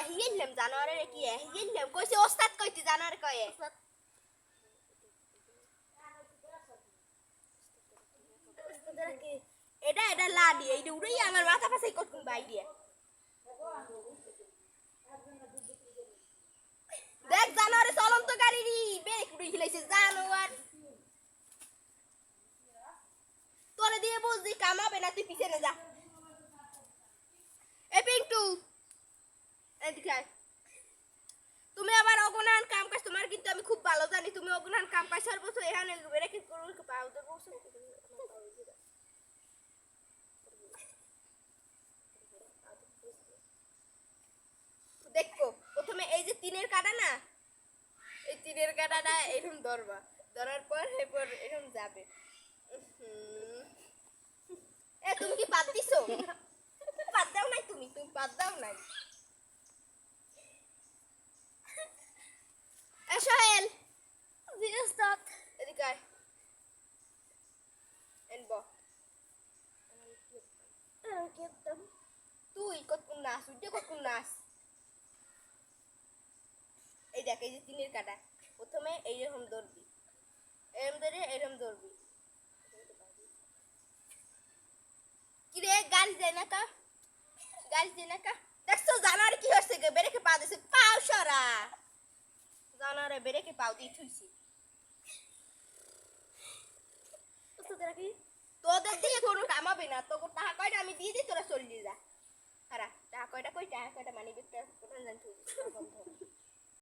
হিয়েললাম জানোয়ারের কি হিয়েললাম কইছে ওস্তাদ কইতে জানোয়ার কয়ে এটা এটা লাডি এইটা উড়াই আমার মাথা পাশে কতক্ষণ বাই দিয়ে দেখ জানোয়ারে চলন্ত গাড়ি রি বেক উড়াই খেলাইছে জানোয়ার তোরে দিয়ে বুঝদি কামাবে না তুই পিছনে যা এ পিন্টু এদিকে তুমি আবার অগনান কাম কাজ তোমার কিন্তু আমি খুব ভালো জানি তুমি অগনান কাম কাজ সর্বস্ব এখানে রেখে করুন পাও দেব দেখো প্রথমে এই যে তিনের কাটা না এই তিনের কাটাটা এরকম ধরবা ধরার পর এরপর এরকম যাবে এ তুমি কি বাদ দিছো বাদ দাও নাই তুমি বাদ দাও নাই এ সোহেল জিনিসটা এদিকে আয় এনবো তুই কত নাচ উঠে কত নাচ এই দেখ এই যে তিনের কাটা প্রথমে এইরকম ধরবি এরকম ধরে এরকম ধরবি কিরে গাড়ি যায় না কা গাড়ি যায় না কা দেখছো জানার কি হচ্ছে গে বেরেকে পা দিছে পাও সরা জানারে বেরেকে পাও দিয়ে থুইছি তোদের দিয়ে কোনো কামাবে না তোকে টাকা কয়টা আমি দিয়ে দিই তোরা চলে যা হারা টাকা কয়টা কই টাকা কয়টা মানি ব্যাগটা কোথায় জানি থুইছি